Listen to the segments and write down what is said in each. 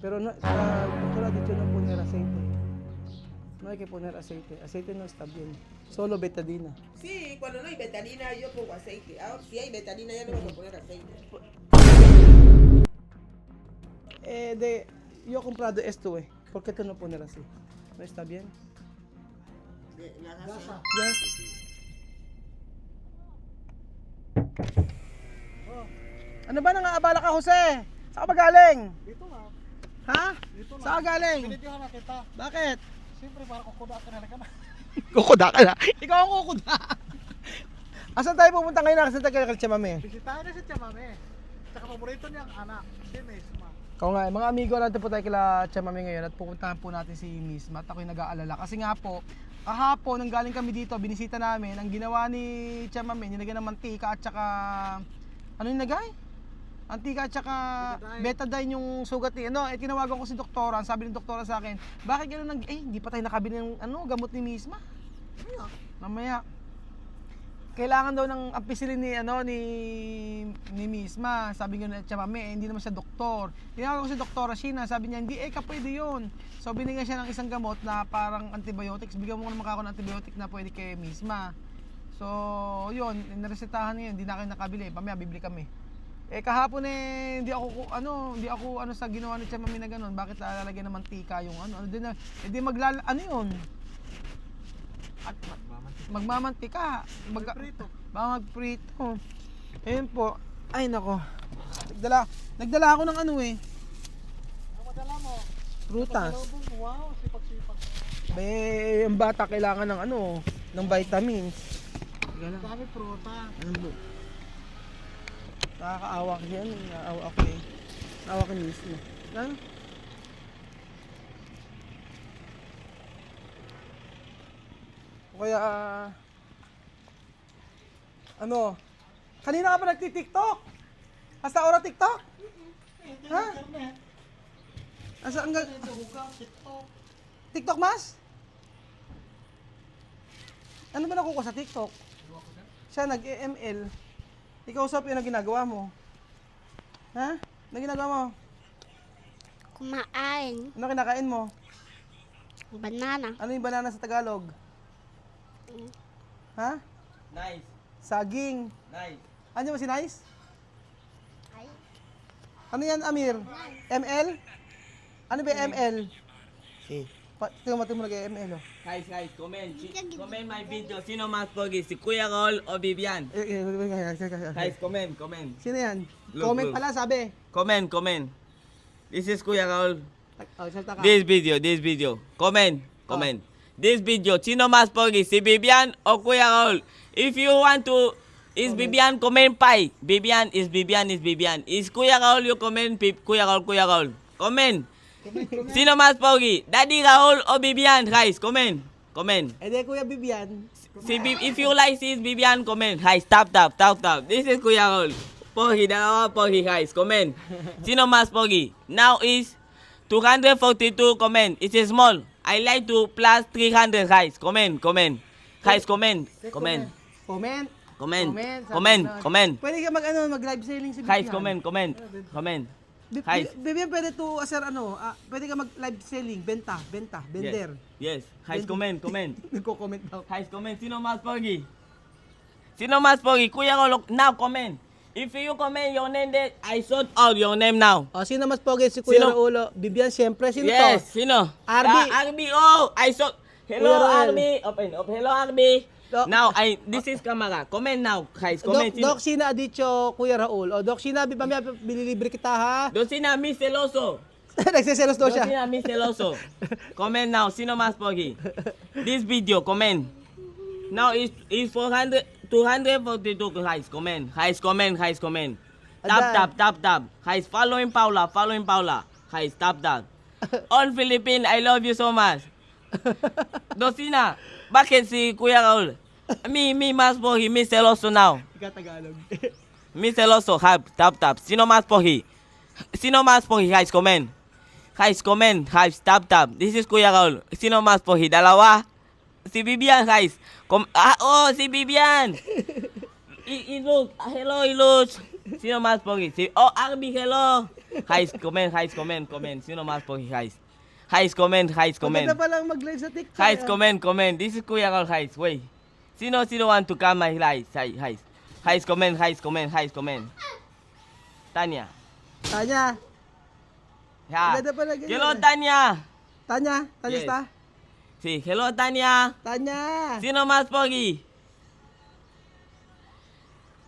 Pero doctor ha dicho no poner aceite. No hay que poner aceite. Aceite no está bien. Solo betadina. Sí, cuando no hay betanina yo pongo aceite. Ahora si hay betanina ya no vamos a poner aceite. Yo he comprado esto, ¿Por qué tú no poner así? ¿No está bien? La gasa. Yes. Ano ba nangaabala ka, Jose? Saan ka ba galing? Dito nga. Ha? Dito lang. Saan ka galing? Binitihan na kita. Bakit? Siyempre para kukuda ka na ka na. Kukuda ka na. Ikaw ang kukuda. Asan tayo pupunta ngayon? Asan tayo kay Chamame? Bisitahin na si Chamame. Tsaka paborito niyang anak, si Misma. Ikaw nga, mga amigo, natin po tayo kila Chamame ngayon at pupuntahan po natin si Misma at ako'y nag-aalala. Kasi nga po, kahapon nang galing kami dito, binisita namin, ang ginawa ni Chamame, nilagyan ng mantika at saka, ano yung nilagay? Antika at saka betadine yung sugat ni tinawagan ko si doktora, sabi ng doktora sa akin, bakit gano'n hindi pa tayo nakabili ng gamot ni Misma. Mamaya. Kailangan daw ng ampicillin ni Misma. Sabi nga na Chamame, hindi naman siya doktor. Tinawagan ko si Doktora Sheena, sabi niya, hindi pwede yun. So binigyan siya ng isang gamot na parang antibiotics. Bigyan mo naman ako ng antibiotic na pwede kay Misma. So yun, naresetahan niya yun, hindi na kayo nakabili. Pamaya bibili kami. Kahapon hindi ako sa ginawa ni Chamame na gano'n. Bakit lalagyan ng mantika yung hindi yun? At magmamantika. Prito. Magprito. Ayun po. Ay nako. Nagdala ako ng Ano madala mo? prutas. Salubong mo. Wow, sipag-sipag. Yung bata kailangan ng ng vitamins. Dami pruta. Nakakaawa kasi naawa ako naawa ko mismo. Kaya kanina ka pa nagti-TikTok? Hasta ora TikTok? Ha? Asa ang TikTok mas? Ano ba nakuha sa TikTok? Siya nag-ML. Ikaw sa yung ginagawa mo. Ha? Ano ginagawa mo? Kumain. Ano kinakain mo? Banana. Ano yung banana sa Tagalog? Ha? Nice, Saging. nice. Ano ba si Nice? Ay. Ano yan, Amir? ML? Ano ba yung ML? Si. Tingnan mo nag-ML, Guys, comment my video. Sino mas pogi? Si Kuya Rol o Vivian? Guys, comment. Sino yan? Look, Comment look. pala, sabi. Comment. This is Kuya Rol. Salta ka. This video. Comment. This video, sino mas pogi? Si Vivian o Kuya Rol? If you want to, is Vivian, comment pi. Vivian. Is Kuya Rol, you comment Kuya Rol. Comment. Sino mas pogi? Daddy Raul o Vivian? Guys, comment. Di Kuya Bibian. If you like this Vivian, comment. Guys, tap. This is Kuya Rol. Dalawa pogi, guys. Comment. Sino mas pogi? Now is 242 comment. It's small. I like to plus 300, guys. Comment. Guys, comment. Comment. Pwede ka mag-live selling si Bibian. Guys, comment. Guys. Bibian, pwede to, pwede ka mag-live selling, bender. Yes. Guys, comment. Nagko-comment daw. Guys, comment. Sino mas pogi? Kuya Rol, now comment. If you comment your name, then I sort out your name now. Sino mas pogi? Si Kuya Sino? Raulo. Bibian, siyempre. Sino Yes, to? sino? RB. RB. Oh, I saw. Hello, Kuya Rol. RB. Open. Hello, RB. Doc- Now, this is camera. Comment now, guys. Comment. Doc Sina Adicho, Kuya Raul. Doc Sina, bililibre kita ha. Doon sina Miss Celoso. Nagsiselos daw Doon siya. sina Miss Celoso. Comment now. Sino mas pogi? This video, comment. Now is 242 guys. Comment. Tap. Guys, following Paula. Guys, tap. On Philippines, I love you so much. Dosina, bakit si Kuya Raul? Me mas pogi, Miss Celoso now. Ika Tagalog. Miss Celoso, tap. Sino mas pogi, guys, comment. Tap. This is Kuya Raul. Sino mas pogi? Dalawa. Si Bibian, guys. Si Bibian. Look. Hello, Ilus. Sino más pogi? Oh, Arby, hello. Guys, comment. Sino más pogi, guys? Guys, comment. Maganda pa lang mag-live sa TikTok. Guys, comment. This is Kuya Call, guys. Wait. Sino want to come my live? Guys. Guys, comment. Tanya. Tanya. Yeah. Maganda pala ganyan. Hello, Tanya. Tanya Yes. está? Sí, hello, Tanya. Tanya. Sino más pogi?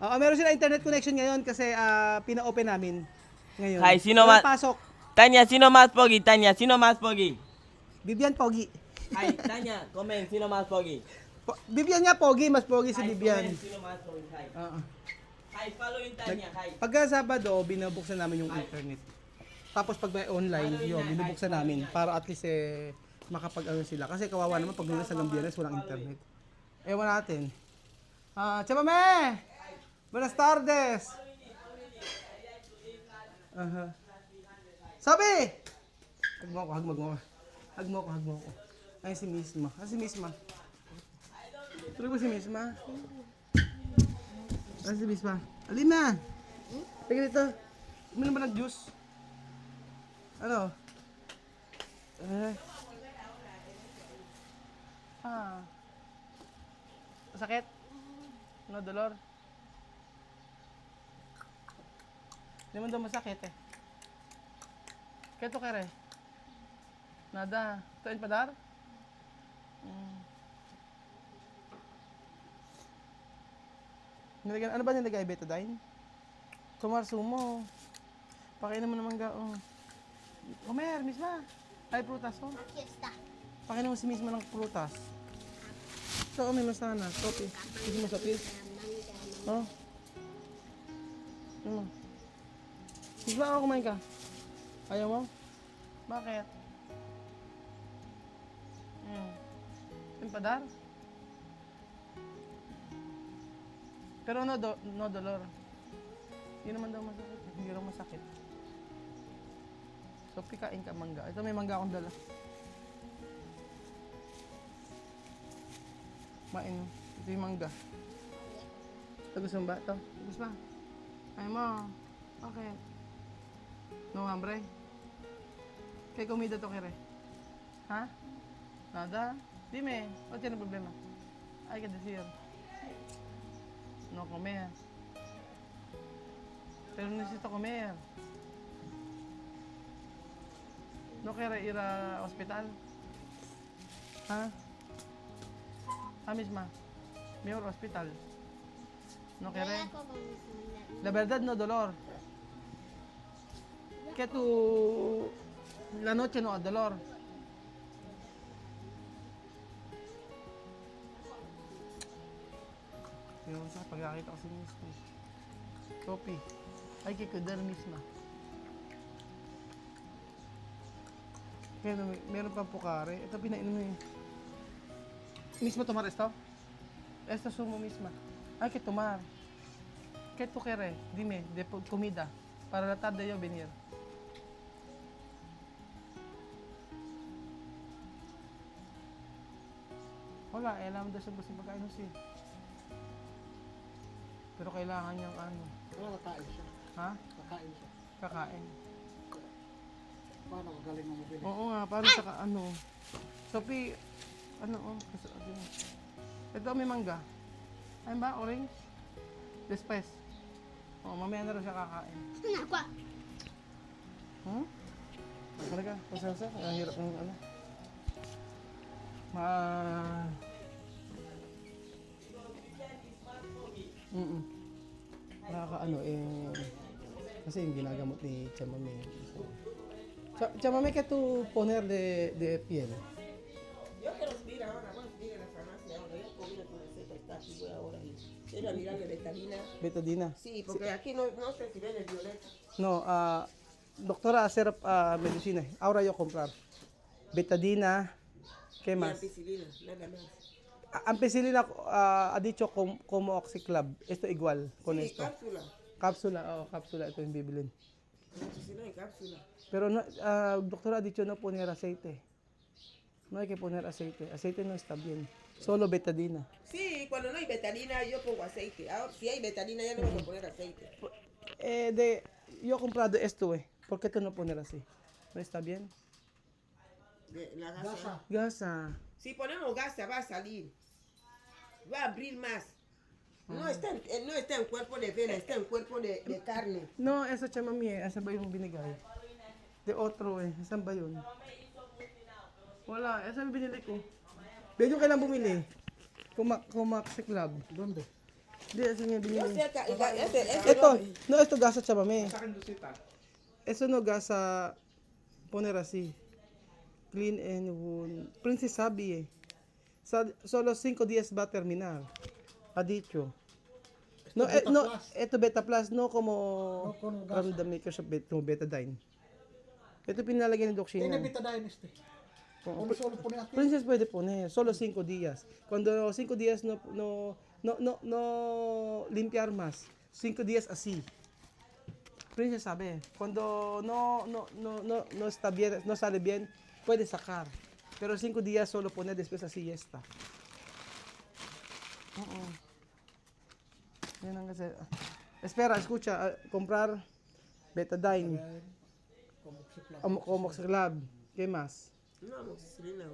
Oo, meron sila internet connection ngayon kasi pina-open namin ngayon. Hi, sino Walang ma- pasok. Tanya, sino más pogi? Sino más pogi? Vivian Pogi. Hi, Tanya, comment. Sino más pogi? Vivian nga Pogi, mas Pogi si Hi, Vivian. comment. Sino más pogi? Hi. Oo. Hi, follow in Tanya. Hi. Pagka Sabado, binubuksan namin yung internet. Tapos pag may online, yun, binubuksan namin para at least makapag-ano sila. Kasi kawawa naman pag Lunes hanggang Biyernes walang internet. Ewan natin. Chamame! Buenas tardes! Sabi! Hag mo ako. Ay, si Misma. Si Misma. Tuloy ba si Misma? Si Misma. Alina! Teka dito. Uminom ba ng juice? Ano? Sakit? No, dolor? Hindi mo daw masakit eh. Keto kere? Nada. Tuin padar? Nilagyan, ano ba nilagay? Betadine? Tumar sumo. Pakainan mo naman ga. Comer, misma. Ay, prutas oh. Aquí está. Pakainan mo si misma ng prutas. Ito, may masana. Sopi. Gusto mo sopi? Oh. Ano? Misma ako kumain ka. Ayaw mo? Bakit? Empadar? Pero no dolor. Hindi naman daw masakit. Hindi raw masakit. So, pikain ka mangga. Ito may mangga akong dala. Main. Ito yung mangga. Ito gusto mo ba? Ito. Gusto ba? Ay mo. Bakit? No hambre? Kaya kumida to kere. Ha? Nada? Dime. What yan ang problema? Ay ka decir. No comer. Pero necesito comer. No quiere ir a hospital? ¿Ah? Misma. Mejor hospital. No quiere. La verdad no dolor. Que tu la noche no dolor. Yung sa pagkakita ko si misma. Sophie. Hay que cuidar misma. Meron pa pukare. Ito pinainom mo yun. Misma tomar esto? Esto sumo misma. Hay que tomar. ¿Qué tú quieres? Dime, de comida. Para la tarde yo venir. Wala, alam daw siya gusto pagkain siya. Pero kailangan niyang ano. Wala, kakain siya. Ha? Kakain siya. Kakain. Paano kagaling mo mabili? Oo nga, paano sa ano? Sophie, ano ito may mangga. Ayun ba? Orange? Después. Mamaya na rin siya kakain. Ako. Talaga, pasensya. Ang hirap ng ano. Nakakaano kasi yung ginagamot ni Chamame. Chamame, que tu poner de piel? Yo quiero subir ahora, vamos a subir a la farmacia ahora. Yo comí tu receta, está aquí, voy ahora. Quiero mirar de Betadina. Betadina. Sí, porque aquí no sé si ven el violeta. No, doctora, hacer medicina. Ahora yo comprar. Betadina. ¿Qué Y más? ampicilina, nada más. Ampicilina ha dicho como Oxyclub. Esto igual con Sí, esto. cápsula. Cápsula, cápsula. Ito yung bibilin. Ampicilina y cápsula. Pero no, doctora ha dicho no poner aceite. No hay que poner aceite. Aceite no está bien. Solo betadina. Sí, cuando no hay betadina yo pongo aceite. Ahora, si hay betadina ya no vamos a poner aceite. yo he comprado esto, ¿Por qué tú no poner así? ¿No está bien? La gasa. Gasa. Si ponemos gasa va a salir. Va a abrir más. No está en cuerpo de vena, está en cuerpo de carne. No, esa chamami Asa ba yung binigay? De otro Saan ba yun? Wala, esa yung binili ko. Medyo kailan bumili? Kumaksi Club. ¿Dónde? Hindi, esa niya Yo binili. sé que ese Esto gasa chamami. Eso no gasa poner así. Clean and wound. Princess sabi solo 5 días va a terminar. Ha dicho. No, Beta no, Plus. esto Beta Plus, no como No como from the makers of Betadine. Ito pinalagay ni Doc Tiene Sheena. betadine este. Oo. Kung solo pone aquí. Princess puede poner, solo 5 días. Cuando 5 días no limpiar más. 5 días así. Princess sabe, cuando no está bien, no sale bien, puede sacar. Pero 5 días solo poner, después así ya está. Yan ang kasi. Espera, escucha, comprar Betadine, Como se planta. Comox Club, ¿qué más? No, amoxicilina.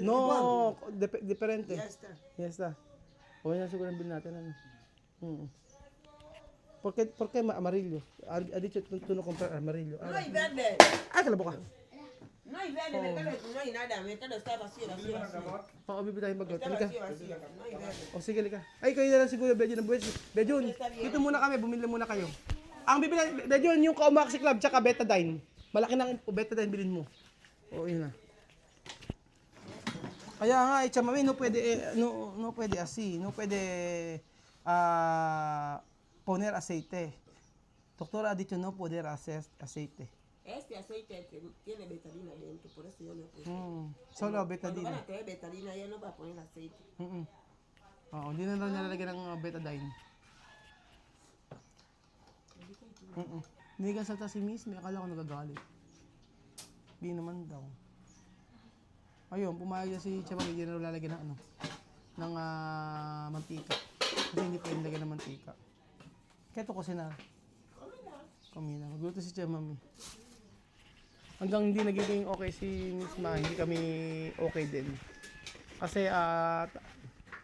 No, diferente. Ya está. Ya está. O yan siguro ang bilhin natin. Ano? ¿Por qué amarillo? Ha dicho tú no comprar amarillo. No hay verde. Ay, kalaboka. No hay verde, mercado no hay nada. Mercado está vacío, vacío, vacío. Oo, bibitahin bagot. Está Halika. vacío, vacío. No hay verde. O sige, halika. Ay, kayo na lang siguro, Bejun. Bejun, dito muna kami, bumili muna kayo. Ang bibili, Bejun, yung Comoxi Club, tsaka Betadine. Malaki ng Betadine bilhin mo. O, yun na. Kaya nga, chamami, no pwede así. No pwede poner aceite. Doctora ha dicho no poder hacer aceite. Este aceite tiene betalina dentro, por eso yo no puse. Solo Cuando van Betadine. a traer betalina, ya no va a poner aceite. Oo, hindi na raw nilalagyan ng Betadine. Hindi ka salta si Miss, may akala ko nagagalit. Hindi naman daw. Ayun, pumayag na si Chamami, hindi na raw lalagyan ng ng mantika. Kasi hindi pwede lagyan ng mantika. Kaya ito kasi na. Kumina. Magluto si Chamami. Hanggang hindi nagiging okay si Miss Ma, hindi kami okay din. Kasi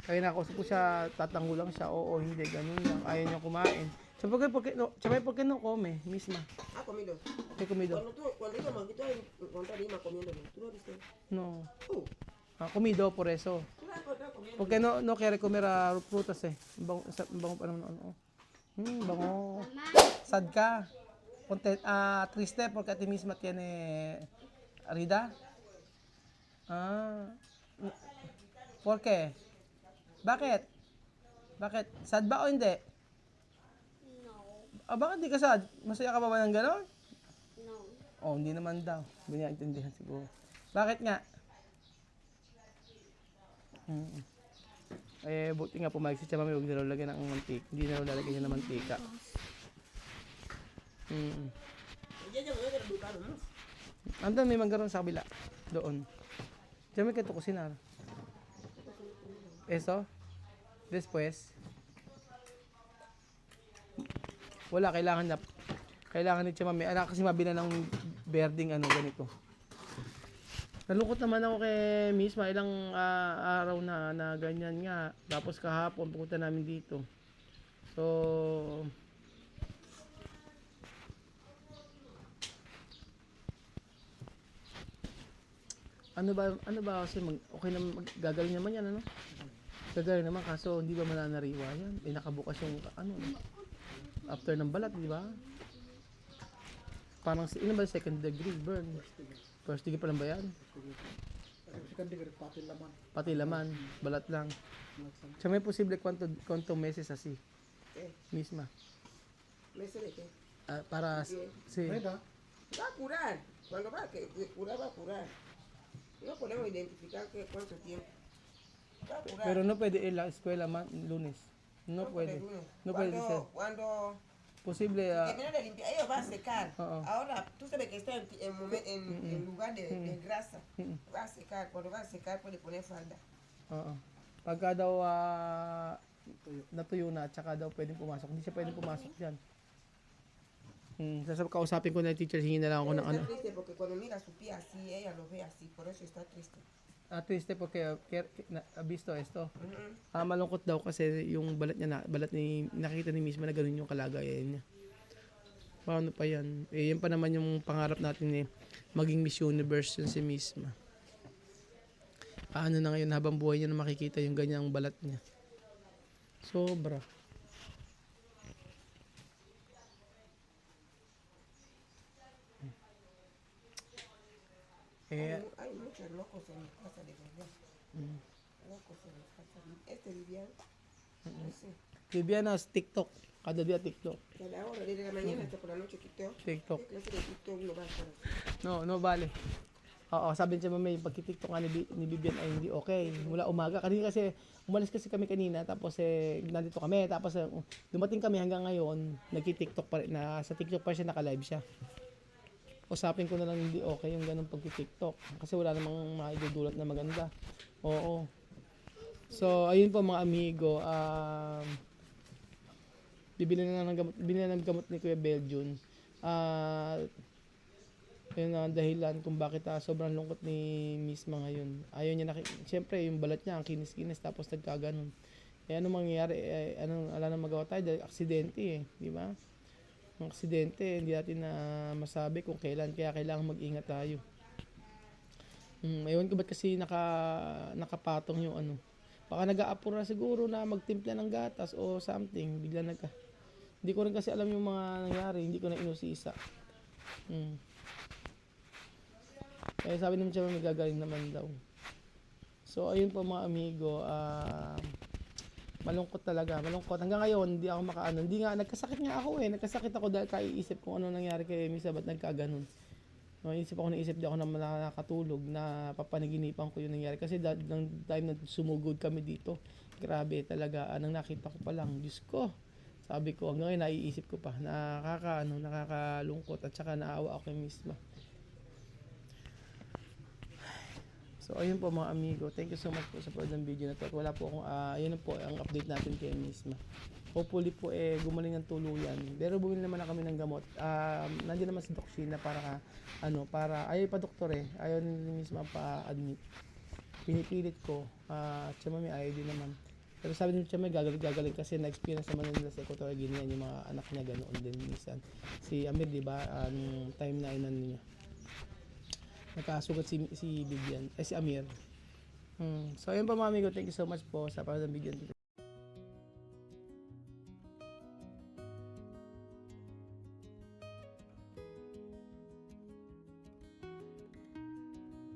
kaya nakausap ko siya, tatango lang siya, oo, hindi, ganun lang, ayaw niya kumain. Sabagay, ¿por qué no come, misma? Ha comido. ¿Qué comido? Cuando yo manguito encontrar Lima comiendo, ¿tú no viste? No. Tú, Comido, por eso. tú la encontrás comiendo. Porque no quiere comer frutas Bango pa naman, bango. Sad ka. Triste porque a ti misma tiene herida. ¿Por qué? Bakit? Sad ba o hindi? No. Bakit di ka sad? Masaya ka ba ng gano'n? No. Oh, hindi naman daw. Hindi niya intindihan siguro. Bakit nga? Buti nga pumayag si Chamami, huwag na raw lagyan ng mantika. Hindi na raw lalagyan niya ng mantika. Ya me voy a educar, ¿no? Andun, may manggaron sa kabila. Doon. Chamami, kayo to kusinar. Eso? Después? Wala, kailangan ni Chamami. Kasi mabila ng berding ganito. Nalungkot naman ako kay Misma, ilang araw na ganyan nga. Tapos kahapon, pupunta namin dito. So, ano ba kasi okay na gagaling naman yan, ano? Gagaling naman, kaso hindi ba mananariwa yan? Nakabukas yung after ng balat, di ba? Parang ba second degree burn? First degree pa lang ba yan? Second degree, pati laman. Pati laman, balat lang. Siya may posible cuánto meses así? Misma. ¿Meses de qué? Para sí. Reda, Va a curar. Cuando va a curar, va a curar. No podemos identificar cuánto tiempo. Va a curar. Pero no pwede ir a la escuela lunes. No puede. No puede ser. Cuando Posible termina de limpiar, ellos van a secar. Uh-uh. Ahora, tú sabes que está en lugar de grasa. Va a secar. Cuando va a secar, puede poner falda. Oo. Pagka daw natuyo na at saka daw pwedeng pumasok. Hindi siya pwedeng pumasok diyan. Kausapin ko na yung teacher, hingin na lang ako ng Está ano. triste porque cuando mira a su pie así, ella lo ve así, por eso está triste. Triste porque visto esto. Malungkot daw kasi yung balat niya, balat ni nakita ni mismo na ganun yung kalagayan niya. Paano pa yan? Yan pa naman yung pangarap natin maging Miss Universe yun si Misma. Paano na ngayon habang buhay niya na makikita yung ganyang balat niya. Sobra. Hay muchos locos en mi casa de verdad. Locos en mi casa. Este Vivian, no sé. Viviana, TikTok. Kada dia TikTok. Cada hora, desde la mañana hasta por la noche TikTok. TikTok. ¿Qué clase de TikTok no va a estar así? No vale. Oo, sabi niya mamay, pagki-TikTok nga ni Vivian ay hindi okay. Mula umaga. Kanina kasi, umalis kasi kami kanina, tapos nandito kami, tapos dumating kami hanggang ngayon, nagki-TikTok pa rin, sa TikTok pa siya, naka-live siya. Usapin ko na lang hindi okay yung ganung pagki-TikTok. Kasi wala namang maidudulot na maganda. Oo. So, ayun po mga amigo, bibili na ng gamot ni Kuya Beljun. Yun ang dahilan kung bakit sobrang lungkot ni Misma ngayon. Ayaw niya siyempre yung balat niya ang kinis-kinis tapos nagkaganon. Ano mangyayari? Wala nang magawa tayo dahil aksidente di ba? Ang aksidente, hindi natin na masabi kung kailan, kaya kailangan mag-ingat tayo. Ewan ko ba't kasi nakapatong yung baka nag-aapura siguro na magtimpla ng gatas o something, bigla hindi ko rin kasi alam yung mga nangyari, hindi ko na inusisa. Kaya sabi naman siya may gagaling naman daw. So ayun po mga amigo, malungkot talaga, malungkot. Hanggang ngayon, hindi ako hindi nga, nagkasakit nga ako nagkasakit ako dahil kaiisip kung ano nangyari kay Misa, ba't nagkaganon. Naisip di ako na nakatulog, na papanaginipan ko yung nangyari. Kasi ng time na sumugod kami dito, grabe talaga, nang nakita ko pa lang, Diyos ko, sabi ko, hanggang ngayon naiisip ko pa, nakakalungkot at saka naawa ako kay Misma. So ayun po mga amigo, thank you so much po sa panood ng video na to. At wala po akong, yun po ang update natin kay Misma. Hopefully po gumaling ng tuluyan. Pero bumili naman na kami ng gamot. Nandiyan naman si Doc Sheena para ayaw pa doktor ayaw ni Misma pa-admit. Pinipilit ko, Chamami ayaw din naman. Pero sabi ni Chamami gagaling kasi na-experience naman nila sa Equatorial Guinea yung mga anak niya ganoon din minsan. Si Amir, di ba, time na niya. Nagkasugat si Vivian, si Amir. So ayun pa mga amigo, thank you so much po sa panood ng video.